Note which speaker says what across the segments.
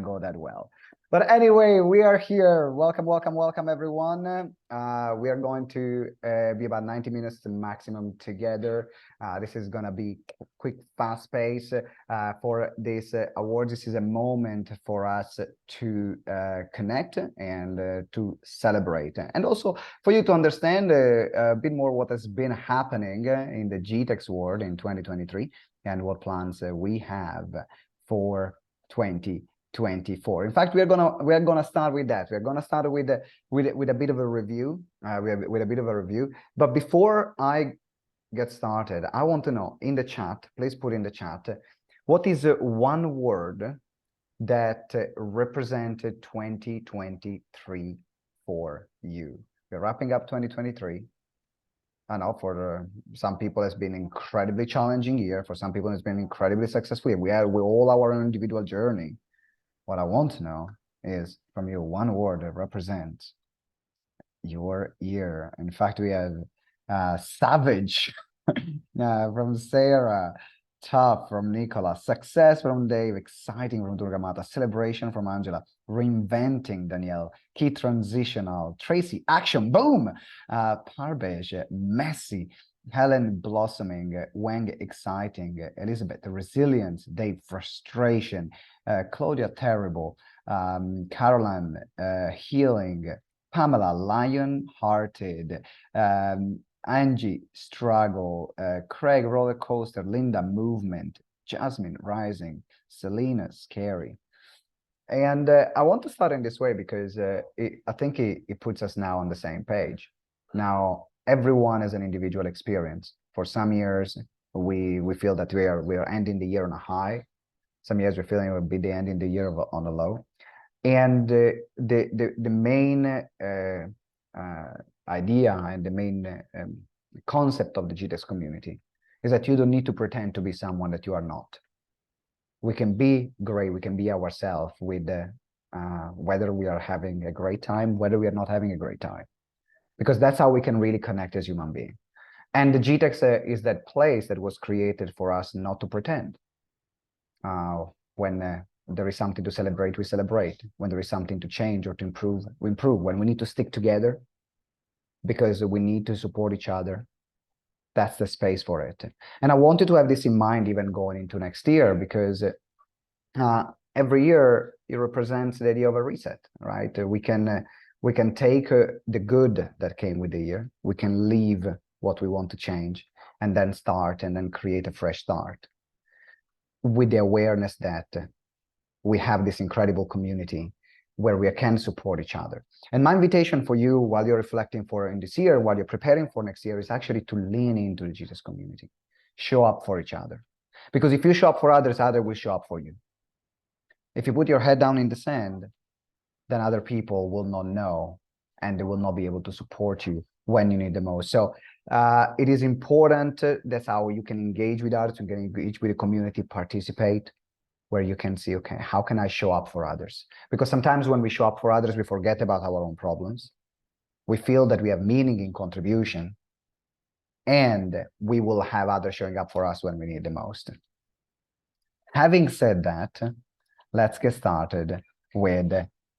Speaker 1: go that well. But anyway, we are here. Welcome, welcome, welcome, everyone. We are going to be about 90 minutes maximum together. This is going to be quick, fast pace for this awards. This is a moment for us to connect and to celebrate. And also for you to understand a bit more what has been happening in the GTeX world in 2023 and what plans we have for 2024. In fact, we're gonna start with that. We're gonna start with a bit of a review. With a bit of a review. But before I get started, I want to know in the chat. Please put in the chat what is one word that represented 2023 for you. We're wrapping up 2023. I know for some people it's been incredibly challenging year. For some people it's been incredibly successful. We all our own individual journey. What I want to know is from you one word that represents your year. In fact, we have savage from Sarah, tough from Nicola, success from Dave, exciting from Durgamata, celebration from Angela, reinventing Danielle, key transitional, Tracy, action, boom, Parbesh, messy, Helen blossoming, Wang exciting, Elizabeth resilience, Dave frustration, Claudia terrible, Caroline healing, Pamela lion hearted, Angie struggle, Craig roller coaster, Linda movement, Jasmine rising, Selena scary. And I want to start in this way because I think it puts us now on the same page. Now everyone has an individual experience. For some years we feel that we are ending the year on a high. Some years we're feeling it will be the ending the year on a low. And the main idea and the main concept of the GTeX community is that you don't need to pretend to be someone that you are not. We can be great, we can be ourselves with whether we are having a great time, whether we are not having a great time, because that's how we can really connect as human beings. And the GTeX is that place that was created for us not to pretend. When there is something to celebrate, we celebrate. When there is something to change or to improve, we improve. When we need to stick together because we need to support each other, that's the space for it. And I wanted to have this in mind even going into next year, because every year it represents the idea of a reset, right? We can take the good that came with the year, we can leave what we want to change, and then start and then create a fresh start with the awareness that we have this incredible community where we can support each other. And my invitation for you while you're reflecting in this year, while you're preparing for next year, is actually to lean into the GTeX community. Show up for each other. Because if you show up for others, others will show up for you. If you put your head down in the sand, then other people will not know and they will not be able to support you when you need the most. So it is important. That's how you can engage with others, you can engage with the community, participate, where you can see, okay, how can I show up for others? Because sometimes when we show up for others, we forget about our own problems. We feel that we have meaning in contribution, and we will have others showing up for us when we need the most. Having said that, let's get started with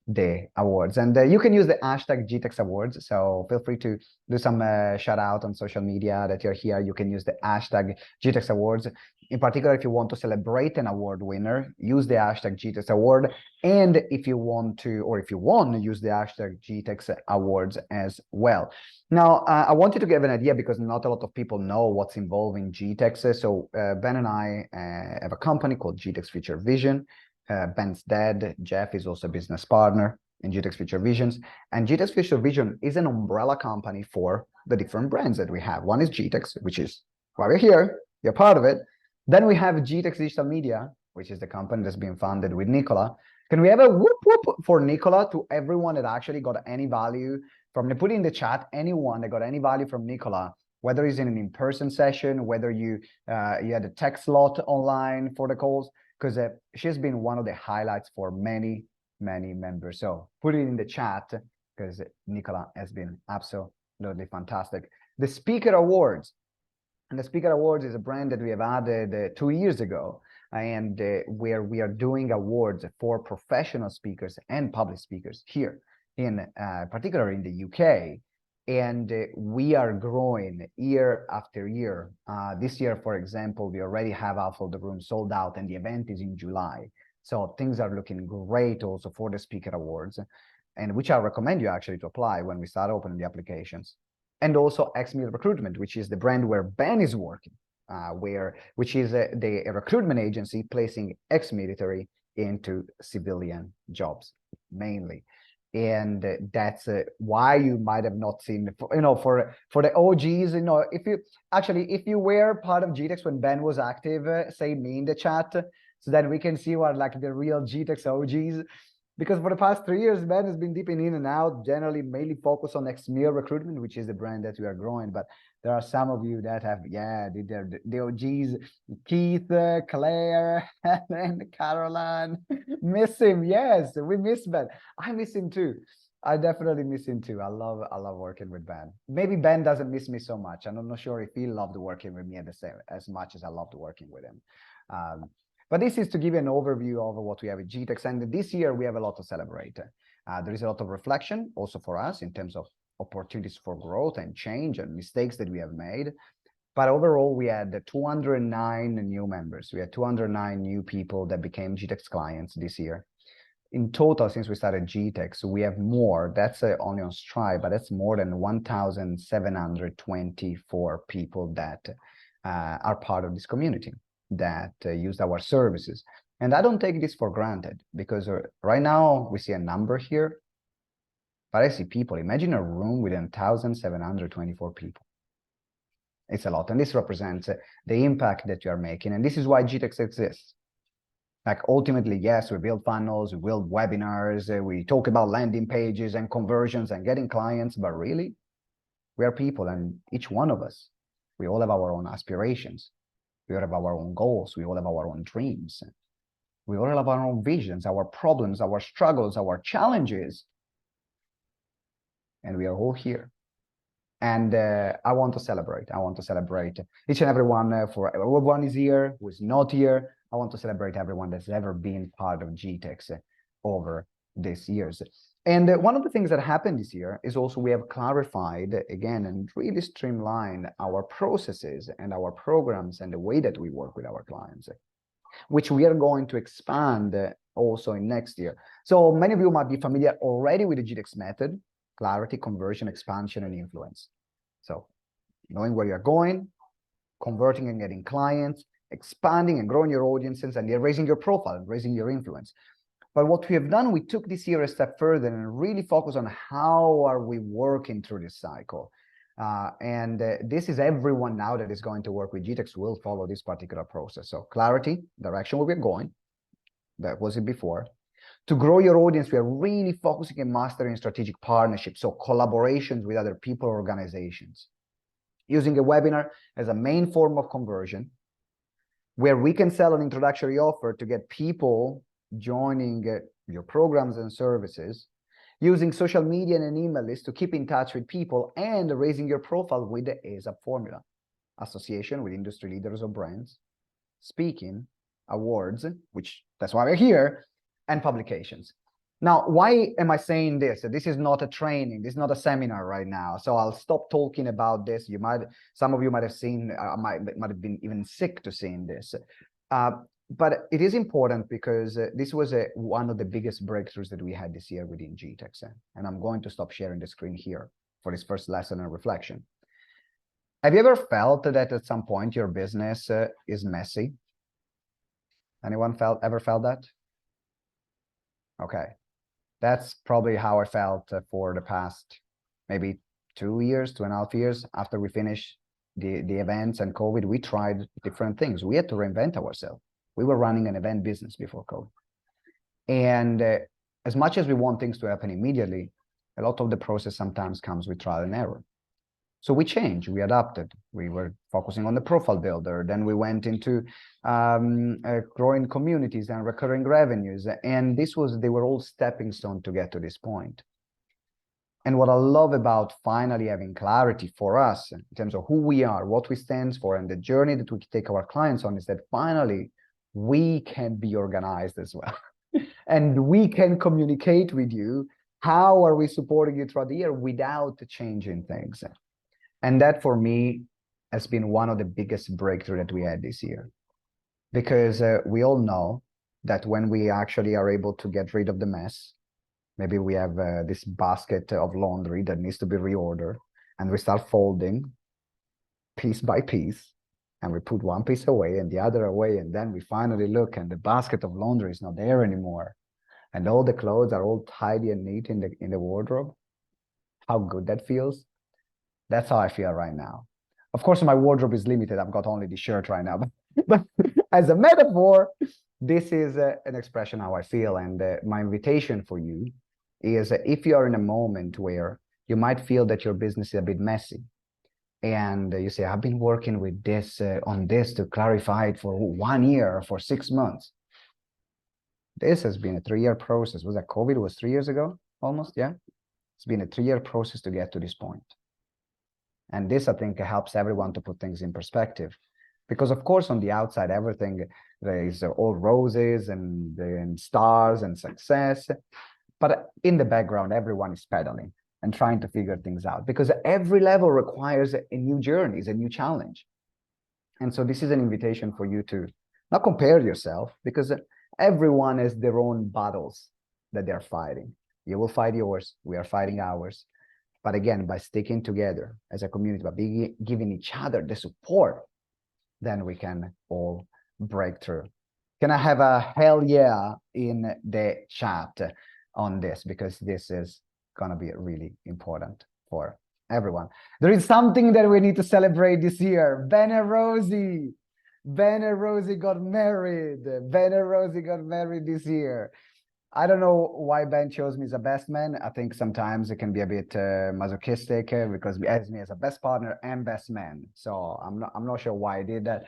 Speaker 1: the awards. And you can use the hashtag GTeX awards. So feel free to do some shout out on social media that you're here. You can use the hashtag GTeX awards. In particular, if you want to celebrate an award winner, use the hashtag GTeX award. And if you want to, or if you want to use the hashtag GTeX awards as well. Now, I wanted to give an idea because not a lot of people know what's involved in GTeX. So Ben and I have a company called GTeX Future Vision. Ben's dad, Jeff, is also a business partner in GTeX Future Visions. And GTeX Future Vision is an umbrella company for the different brands that we have. One is GTeX, which is why we're here. You're part of it. Then we have GTeX Digital Media, which is the company that's being funded with Nicola. Can we have a whoop whoop for Nicola to everyone that actually got any value from the, put in the chat, anyone that got any value from Nicola, whether it's in an in-person session, whether you had a text slot online for the calls, because she's been one of the highlights for many members. So put it in the chat because Nicola has been absolutely fantastic. The Speaker Awards. And the Speaker Awards is a brand that we have added 2 years ago. and where we are doing awards for professional speakers and public speakers here in particularly in the UK. And we are growing year after year. This year, for example, we already have half of the room sold out, and the event is in July. So things are looking great also for the speaker awards, and which I recommend you actually to apply when we start opening the applications. And also Xmil Recruitment, which is the brand where Ben is working, which is the recruitment agency placing ex-military into civilian jobs mainly. And that's why you might have not seen, for the OGs, if you were part of GTeX when Ben was active, say me in the chat, so that we can see what like the real GTeX OGs. Because for the past 3 years, Ben has been dipping in and out, generally mainly focused on Xmil Recruitment, which is the brand that we are growing. But there are some of you that have, the OGs, Keith, Claire, and Caroline. Miss him. Yes, we miss Ben. I miss him too. I definitely miss him too. I love working with Ben. Maybe Ben doesn't miss me so much. I'm not sure if he loved working with me as much as I loved working with him. But this is to give you an overview of what we have at GTeX. And this year, we have a lot to celebrate. There is a lot of reflection also for us in terms of opportunities for growth and change and mistakes that we have made. But overall, we had 209 new members. We had 209 new people that became GTeX clients this year. In total, since we started GTeX, we have more. That's only on Stripe, but that's more than 1,724 people that are part of this community, that used our services. And I don't take this for granted, because right now we see a number here, but I see people. Imagine a room with 1,724 people. It's a lot, and this represents the impact that you are making, and this is why GTeX exists. Like ultimately, yes, we build funnels, we build webinars, we talk about landing pages and conversions and getting clients, but really, we are people, and each one of us, we all have our own aspirations. We all have our own goals. We all have our own dreams. We all have our own visions, our problems, our struggles, our challenges. And we are all here. And I want to celebrate. I want to celebrate each and every one. For everyone is here, who is not here. I want to celebrate everyone that's ever been part of GTeX over these years. And one of the things that happened this year is also we have clarified again and really streamlined our processes and our programs and the way that we work with our clients, which we are going to expand also in next year. So many of you might be familiar already with the GTeX method: clarity, conversion, expansion, and influence. So knowing where you're going, converting and getting clients, expanding and growing your audiences, and raising your profile and raising your influence. But what we have done, we took this year a step further and really focus on how are we working through this cycle. This is everyone now that is going to work with GTeX will follow this particular process. So clarity, direction where we're going, that was it before. To grow your audience, we are really focusing on mastering strategic partnerships, so collaborations with other people or organizations. Using a webinar as a main form of conversion, where we can sell an introductory offer to get people joining your programs and services, using social media and an email list to keep in touch with people, and raising your profile with the ASAP formula: association with industry leaders or brands, speaking, awards, which that's why we're here, and publications. Now, why am I saying this? This is not a training. This is not a seminar right now. So I'll stop talking about this. Some of you might have seen, might have been even sick to seeing this. But it is important because this was one of the biggest breakthroughs that we had this year within GTeX. And I'm going to stop sharing the screen here for this first lesson and reflection. Have you ever felt that at some point your business is messy? Anyone ever felt that? Okay. That's probably how I felt for the past maybe 2.5 years after we finished the events and COVID. We tried different things. We had to reinvent ourselves. We were running an event business before COVID. And as much as we want things to happen immediately, a lot of the process sometimes comes with trial and error. So we changed, we adapted. We were focusing on the profile builder. Then we went into growing communities and recurring revenues. And they were all stepping stones to get to this point. And what I love about finally having clarity for us in terms of who we are, what we stand for, and the journey that we take our clients on is that finally we can be organized as well. And we can communicate with you. How are we supporting you throughout the year without changing things? And that for me has been one of the biggest breakthrough that we had this year. Because we all know that when we actually are able to get rid of the mess, maybe we have this basket of laundry that needs to be reordered, and we start folding piece by piece, and we put one piece away and the other away, and then we finally look and the basket of laundry is not there anymore, and all the clothes are all tidy and neat in the wardrobe. How good that feels. That's how I feel right now. Of course, my wardrobe is limited. I've got only the shirt right now, but as a metaphor, this is an expression how I feel. And my invitation for you is if you are in a moment where you might feel that your business is a bit messy, and you say, I've been working with this on this to clarify it for 1 year, for 6 months. This has been a 3-year process. Was that COVID? It was 3 years ago, almost, yeah? It's been a 3-year process to get to this point. And this, I think, helps everyone to put things in perspective. Because, of course, on the outside, everything is all roses and stars and success. But in the background, everyone is pedaling and trying to figure things out. Because every level requires a new journey, is a new challenge. And so this is an invitation for you to not compare yourself, because everyone has their own battles that they're fighting. You will fight yours. We are fighting ours. But again, by sticking together as a community, by giving each other the support, then we can all break through. Can I have a hell yeah in the chat on this? Because this is going to be really important for everyone. There is something that we need to celebrate this year. Ben and Rosie. Ben and Rosie got married. Ben and Rosie got married this year. I don't know why Ben chose me as a best man. I think sometimes it can be a bit masochistic because he has me as a best partner and best man. So I'm not sure why I did that.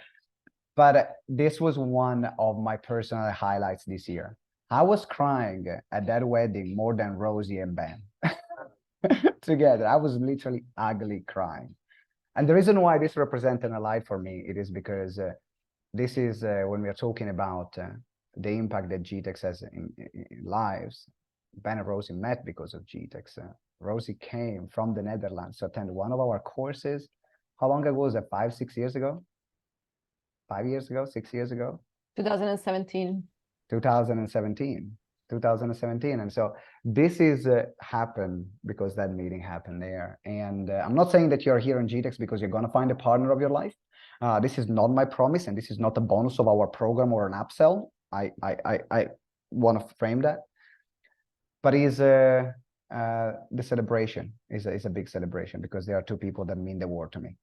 Speaker 1: But this was one of my personal highlights this year. I was crying at that wedding more than Rosie and Ben together. I was literally ugly crying. And the reason why this represented a light for me, it is because this is when we are talking about the impact that GTeX has in lives. Ben and Rosie met because of GTeX. Rosie came from the Netherlands to attend one of our courses. How long ago was that? 5, 6 years ago? 5 years ago? 6 years ago?
Speaker 2: 2017.
Speaker 1: 2017. And so this is happened because that meeting happened there. And I'm not saying that you're here in GTeX because you're going to find a partner of your life. This is not my promise, and this is not a bonus of our program or an upsell. I want to frame that, but the celebration is a big celebration because there are two people that mean the world to me.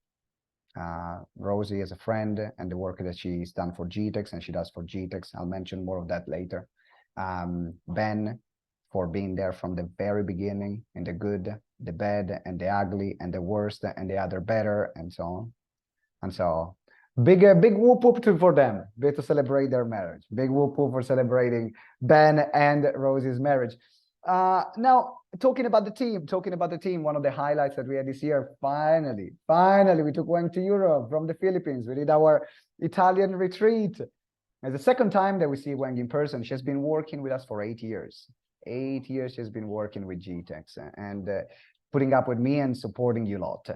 Speaker 1: Rosie is a friend, and the work that she's done for GTeX and she does for GTeX. I'll mention more of that later. Ben, for being there from the very beginning, in the good, the bad, and the ugly, and the worst, and the other better, and so on. And so big whoop whoop for them, big to celebrate their marriage. Big whoop whoop for celebrating Ben and Rosie's marriage. Now, talking about the team, one of the highlights that we had this year, finally, we took Wang to Europe from the Philippines. We did our Italian retreat. It's the second time that we see Wang in person. She has been working with us for 8 years. 8 years she's been working with GTeX and putting up with me and supporting you a lot.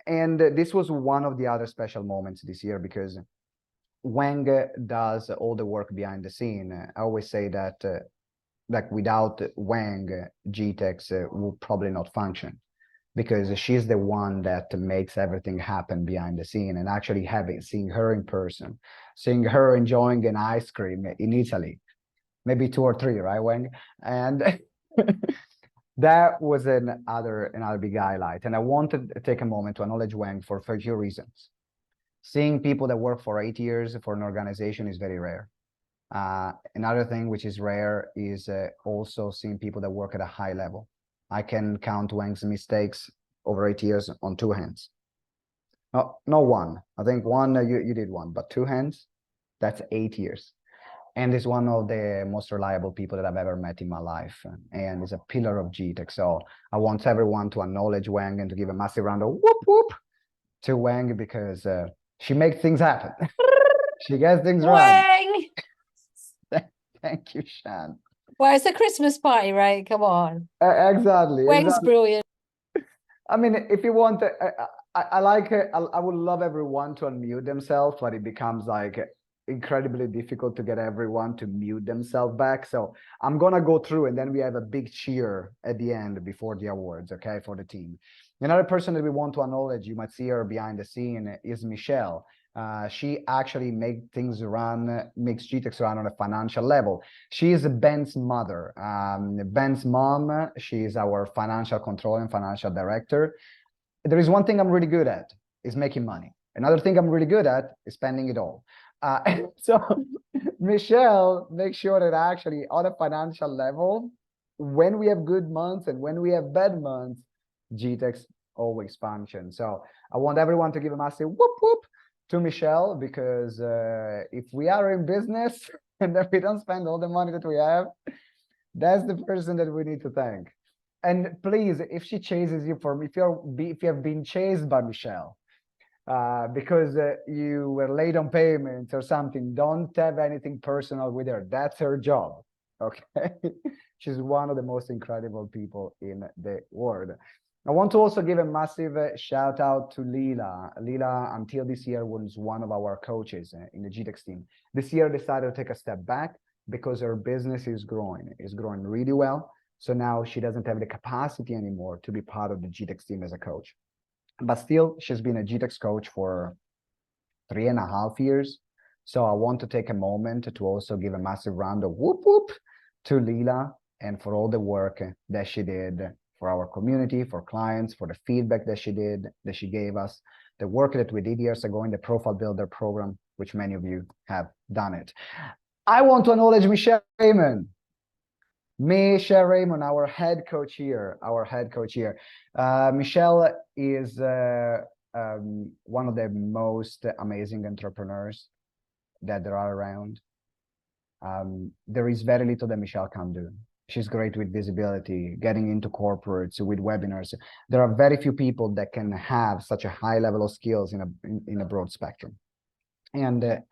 Speaker 1: And this was one of the other special moments this year because Wang does all the work behind the scene. I always say that like without Wang, GTeX will probably not function because she's the one that makes everything happen behind the scene. And actually seeing her in person, seeing her enjoying an ice cream in Italy, maybe 2 or 3, right, Wang? And that was another big highlight. And I wanted to take a moment to acknowledge Wang for a few reasons. Seeing people that work for 8 years for an organization is very rare. Another thing which is rare is also seeing people that work at a high level. I can count Wang's mistakes over 8 years on 2 hands. No, one. I think one, you did one, but 2 hands, that's 8 years. And is one of the most reliable people that I've ever met in my life, and is a pillar of GTeX. So I want everyone to acknowledge Wang and to give a massive round of whoop whoop to Wang because she makes things happen. She gets things right. Thank you, Shan.
Speaker 2: Well, it's a Christmas party, right? Come on.
Speaker 1: Exactly.
Speaker 2: Wang's brilliant.
Speaker 1: I mean, if you want, I like it. I would love everyone to unmute themselves, but it becomes like incredibly difficult to get everyone to mute themselves back. So I'm gonna go through, and then we have a big cheer at the end before the awards, okay, for the team. Another person that we want to acknowledge, you might see her behind the scene, is Michelle. She actually makes GTeX run on a financial level. She is Ben's mother. Ben's mom, she is our financial controller and financial director. There is one thing I'm really good at, is making money. Another thing I'm really good at is spending it all. So Michelle makes sure that actually on a financial level, when we have good months and when we have bad months, GTeX always functions. So I want everyone to give a massive whoop whoop to Michelle, because if we are in business and then we don't spend all the money that we have, that's the person that we need to thank. And please, if she chases you for me, if you have been chased by Michelle because you were late on payments or something, don't have anything personal with her. That's her job. Okay. She's one of the most incredible people in the world. I want to also give a massive shout out to Lila. Lila, until this year, was one of our coaches in the GTeX team. This year decided to take a step back because her business is growing really well. So now she doesn't have the capacity anymore to be part of the GTeX team as a coach. But still, she's been a GTeX coach for 3.5 years. So I want to take a moment to also give a massive round of whoop whoop to Lila, and for all the work that she did for our community, for clients, for the feedback that she gave us, the work that we did years ago in the Profile Builder program, which many of you have done it. I want to acknowledge Michelle Raymond. Michelle Raymond, our head coach here. Michelle is one of the most amazing entrepreneurs that there are around. There is very little that Michelle can do. She's great with visibility, getting into corporates, with webinars. There are very few people that can have such a high level of skills in a broad spectrum. And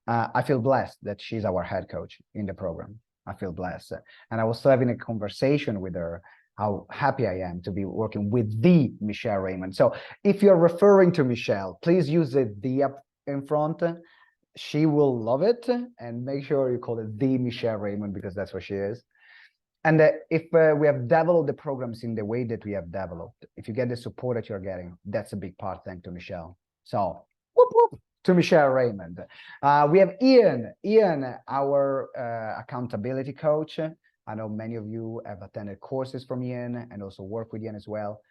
Speaker 1: I feel blessed that she's our head coach in the program. I feel blessed. And I was having a conversation with her, how happy I am to be working with the Michelle Raymond. So if you're referring to Michelle, please use the up in front. She will love it. And make sure you call it the Michelle Raymond, because that's what she is. And if we have developed the programs in the way that we have developed, if you get the support that you're getting, that's a big part, thanks to Michelle. So whoop, whoop, to Michelle Raymond. We have Ian, our accountability coach. I know many of you have attended courses from Ian and also work with Ian as well.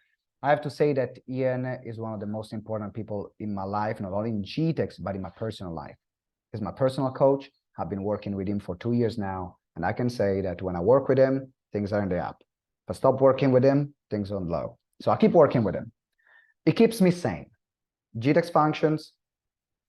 Speaker 1: I have to say that Ian is one of the most important people in my life, not only in GTeX, but in my personal life. He's my personal coach. I've been working with him for 2 years now. And I can say that when I work with him, things are in the up. If I stop working with him, things are on low. So I keep working with him. It keeps me sane. GTeX functions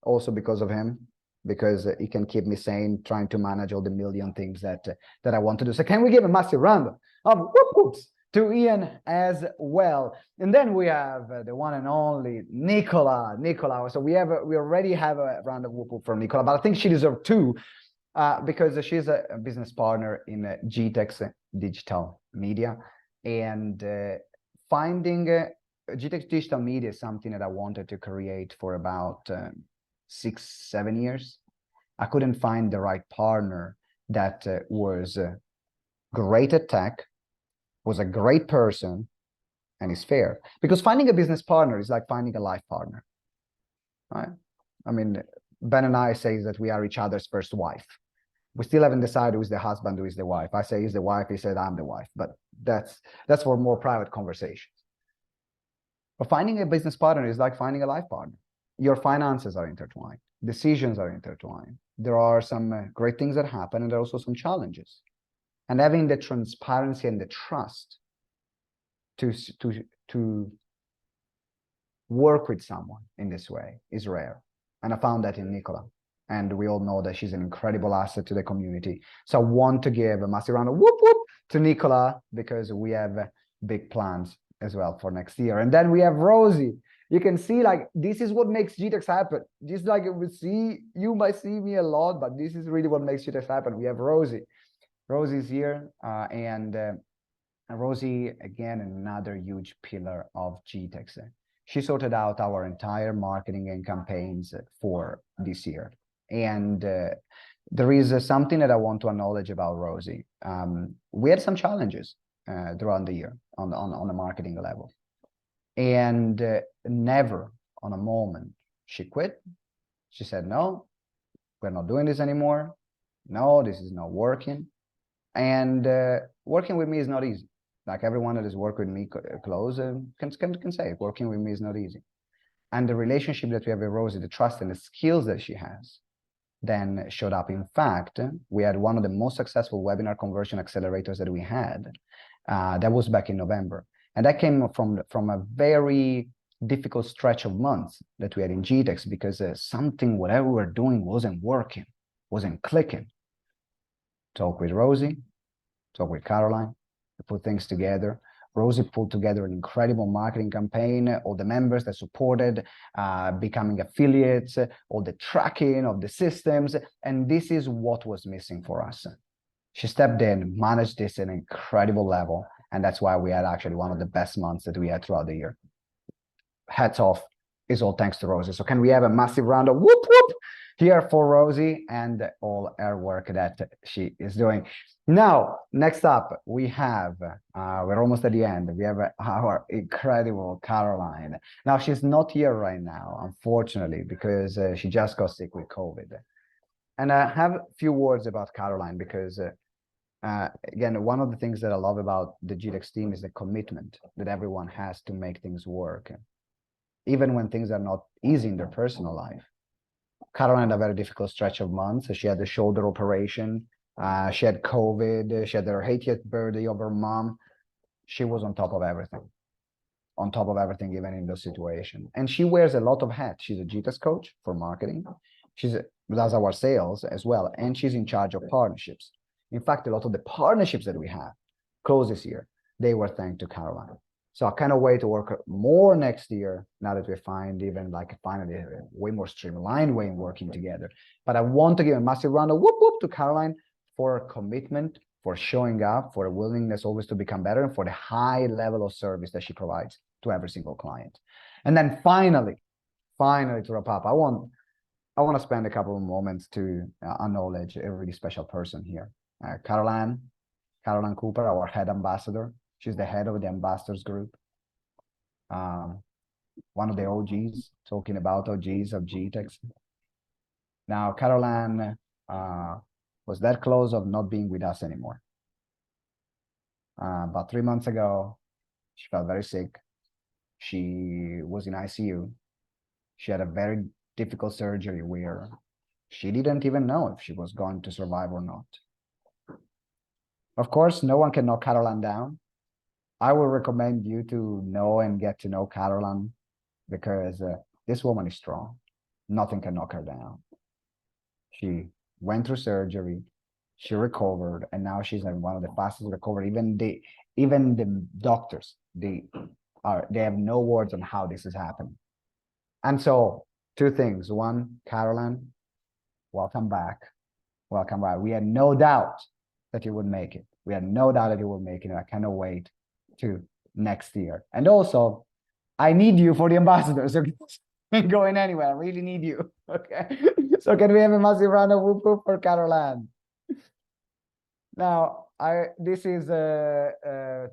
Speaker 1: also because of him, because he can keep me sane, trying to manage all the million things that I want to do. So can we give a massive round of whoop whoops to Ian as well? And then we have the one and only Nicola. So we already have a round of whoop whoop from Nicola, but I think she deserves 2. Because she's a business partner in GTeX Digital Media. And finding GTeX Digital Media is something that I wanted to create for about 6-7 years. I couldn't find the right partner that was great at tech, was a great person, and is fair. Because finding a business partner is like finding a life partner, right? I mean, Ben and I say that we are each other's first wife. We still haven't decided who's the husband, who is the wife. I say he's the wife, he said I'm the wife, but that's for more private conversations. But finding a business partner is like finding a life partner. Your finances are intertwined, decisions are intertwined. There are some great things that happen, and there are also some challenges. And having the transparency and the trust to work with someone in this way is rare. And I found that in Nicola. And we all know that she's an incredible asset to the community. So I want to give a massive round of whoop whoop to Nicola, because we have big plans as well for next year. And then we have Rosie. you can see like this is what makes GTeX happen. Just like you might see me a lot, but this is really what makes GTeX happen. We have Rosie. Rosie's here, and Rosie, again, another huge pillar of GTeX. She sorted out our entire marketing and campaigns for this year. And there is something that I want to acknowledge about Rosie. We had some challenges throughout the year on the marketing level. And never on a moment she quit. She said, no, we're not doing this anymore. No, this is not working. And working with me is not easy. Like everyone that has worked with me close can say, working with me is not easy. And the relationship that we have with Rosie, the trust and the skills that she has, then showed up. In fact, we had one of the most successful webinar conversion accelerators that we had. That was back in November. And that came from a very difficult stretch of months that we had in GTeX because something, whatever we were doing, wasn't working, wasn't clicking. Talk with Rosie, talk with Caroline, we put things together. Rosie pulled together an incredible marketing campaign, all the members that supported becoming affiliates, all the tracking of the systems, and this is what was missing for us. She stepped in, managed this at an incredible level, and that's why we had actually one of the best months that we had throughout the year. Hats off, is all thanks to Rosie. So can we have a massive round of whoop whoop here for Rosie and all her work that she is doing. Now, next up, we have, we're almost at the end. We have our incredible Caroline. Now, she's not here right now, unfortunately, because she just got sick with COVID. And I have a few words about Caroline because, again, one of the things that I love about the GTeX team is the commitment that everyone has to make things work, even when things are not easy in their personal life. Caroline had a very difficult stretch of months. She had the shoulder operation. She had COVID. She had her 80th birthday of her mom. She was on top of everything, even in those situations. And she wears a lot of hats. She's a GTeX coach for marketing. She does our sales as well. And she's in charge of partnerships. In fact, a lot of the partnerships that we have closed this year, they were thanks to Caroline. So I cannot wait to work more next year now that we find even like finally a way more streamlined way in working together. But I want to give a massive round of whoop whoop to Caroline for her commitment, for showing up, for a willingness always to become better, and for the high level of service that she provides to every single client. And then finally to wrap up, I want to spend a couple of moments to acknowledge a really special person here. Caroline Cooper, our head ambassador. She's the head of the ambassadors group. One of the OGs, talking about OGs of GTeX. Now, Caroline was that close of not being with us anymore. About 3 months ago, she felt very sick. She was in ICU. She had a very difficult surgery where she didn't even know if she was going to survive or not. Of course, no one can knock Caroline down. I will recommend you to know and get to know Caroline because this woman is strong. Nothing can knock her down. She went through surgery, she recovered, and now she's in one of the fastest recovery. Even the doctors, they have no words on how this has happened. And so, two things. One, Caroline, welcome back. Welcome back. We had no doubt that you would make it. We had no doubt that you would make it. And I cannot wait to next year. And also, I need you for the ambassadors. Okay? Ain't going anywhere. I really need you. Okay. So can we have a massive round of whoop whoop for Caroline? Now, this is a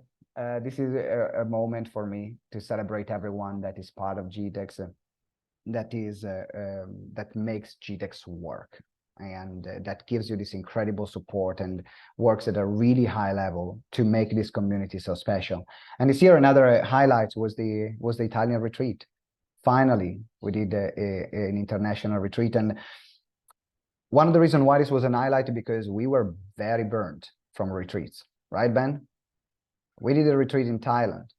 Speaker 1: moment for me to celebrate everyone that is part of GTeX, that makes GTeX work, and that gives you this incredible support and works at a really high level to make this community so special. And this year, another highlight was the Italian retreat. Finally, we did an international retreat, and one of the reasons why this was an highlight is because we were very burnt from retreats, right, Ben? We did a retreat in Thailand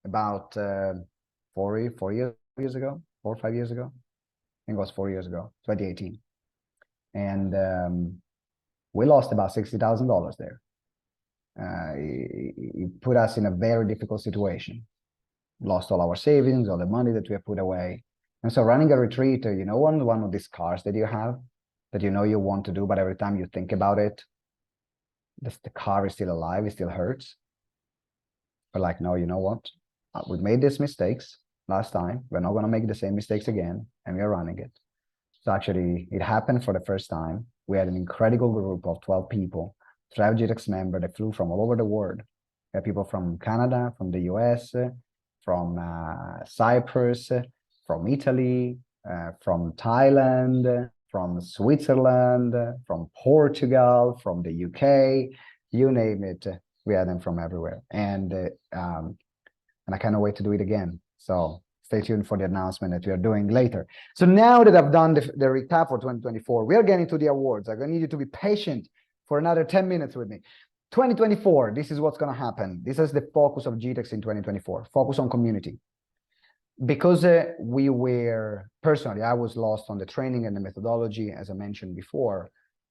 Speaker 1: about 4 years ago, 4 or 5 years ago. I think it was 4 years ago, 2018. And we lost about $60,000 there. It put us in a very difficult situation. lost all our savings, all the money that we have put away. And so running a retreat, you know, one of these cars that you have that you know you want to do, but every time you think about it, the car is still alive, it still hurts. But like, no, you know what? We made these mistakes last time. We're not going to make the same mistakes again, and we're running it. So actually, it happened for the first time. We had an incredible group of 12 people, 12 GTeX members that flew from all over the world. We had people from Canada, from the US, from Cyprus, from Italy, from Thailand, from Switzerland, from Portugal, from the UK, you name it. We had them from everywhere. And I cannot wait to do it again. So stay tuned for the announcement that we are doing later. So now that I've done the recap for 2024, we are getting to the awards. I'm going to need you to be patient for another 10 minutes with me. 2024, this is what's going to happen. This is the focus of GTeX in 2024, focus on community. Because we were, personally, I was lost on the training and the methodology, as I mentioned before.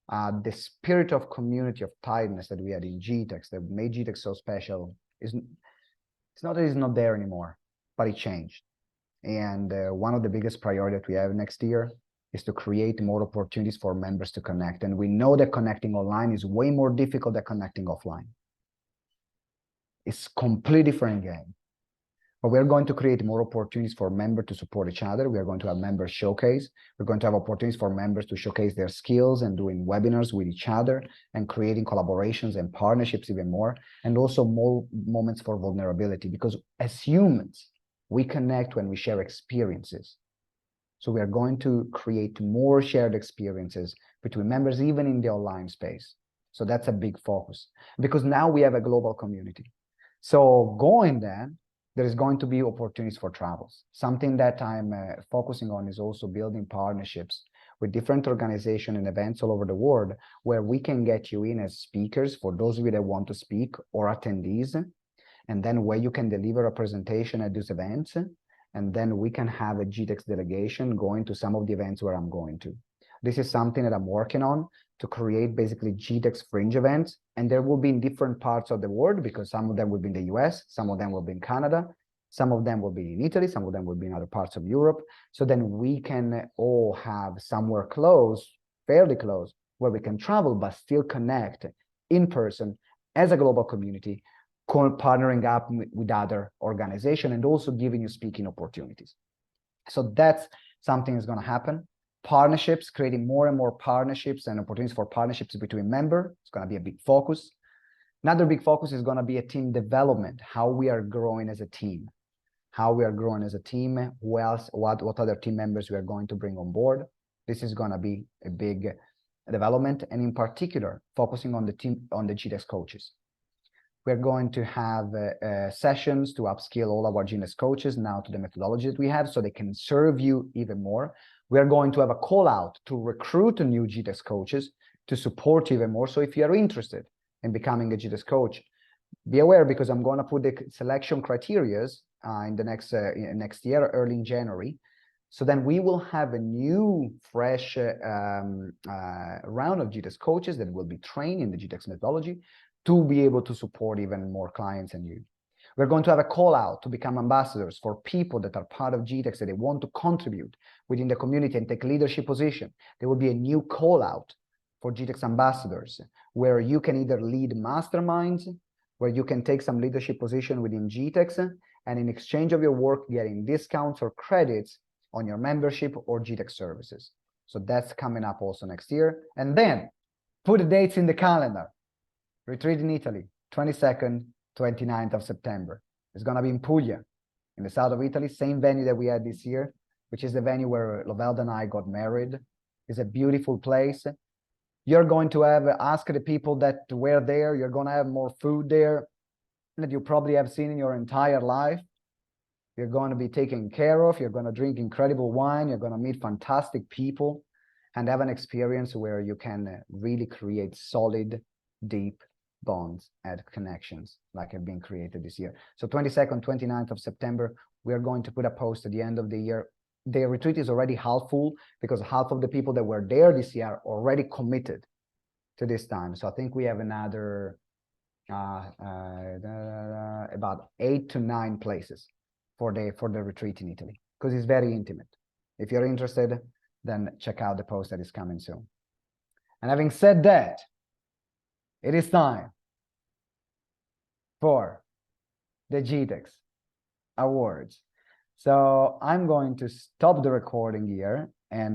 Speaker 1: The spirit of community, of tightness that we had in GTeX, that made GTeX so special, it's not that it's not there anymore, but it changed. And one of the biggest priorities that we have next year is to create more opportunities for members to connect. And we know that connecting online is way more difficult than connecting offline. It's a completely different game. But we're going to create more opportunities for members to support each other. We are going to have members showcase. We're going to have opportunities for members to showcase their skills and doing webinars with each other and creating collaborations and partnerships even more. And also more moments for vulnerability, because as humans, we connect when we share experiences. So we are going to create more shared experiences between members, even in the online space. So that's a big focus, because now we have a global community. So going then, there is going to be opportunities for travels. Something that I'm focusing on is also building partnerships with different organizations and events all over the world, where we can get you in as speakers for those of you that want to speak, or attendees, and then where you can deliver a presentation at these events, and then we can have a GTeX delegation going to some of the events where I'm going to. This is something that I'm working on, to create basically GTeX fringe events, and there will be in different parts of the world, because some of them will be in the US, some of them will be in Canada, some of them will be in Italy, some of them will be in other parts of Europe. So then we can all have somewhere close, fairly close, where we can travel but still connect in person as a global community, partnering up with other organizations, and also giving you speaking opportunities. So that's something that's going to happen. Partnerships, creating more and more partnerships and opportunities for partnerships between members. It's going to be a big focus. Another big focus is going to be a team development, how we are growing as a team, who else, what other team members we are going to bring on board. This is going to be a big development, and in particular, focusing on the team, on the GTeX coaches. We're going to have sessions to upskill all of our GTeX coaches now to the methodology that we have, so they can serve you even more. We are going to have a call out to recruit new GTeX coaches to support you even more. So if you are interested in becoming a GTeX coach, be aware, because I'm going to put the selection criteria in the next year, early in January. So then we will have a new, fresh round of GTeX coaches that will be trained in the GTeX methodology to be able to support even more clients and you. We're going to have a call out to become ambassadors for people that are part of GTeX, that they want to contribute within the community and take leadership position. There will be a new call out for GTeX ambassadors, where you can either lead masterminds, where you can take some leadership position within GTeX, and in exchange of your work, getting discounts or credits on your membership or GTeX services. So that's coming up also next year. And then put the dates in the calendar. Retreat in Italy, 22nd, 29th of September. It's going to be in Puglia, in the south of Italy, same venue that we had this year, which is the venue where Lovelda and I got married. It's a beautiful place. You're going to have, ask the people that were there, you're going to have more food there that you probably have seen in your entire life. You're going to be taken care of. You're going to drink incredible wine. You're going to meet fantastic people and have an experience where you can really create solid, deep bonds and connections like have been created this year. So 22nd, 29th of September, we are going to put a post at the end of the year. The retreat is already half full, because half of the people that were there this year are already committed to this time. So I think we have another about 8 to 9 places for the retreat in Italy, because it's very intimate. If you're interested, then check out the post that is coming soon. And having said that, it is time for the GTeX Awards. So I'm going to stop the recording here and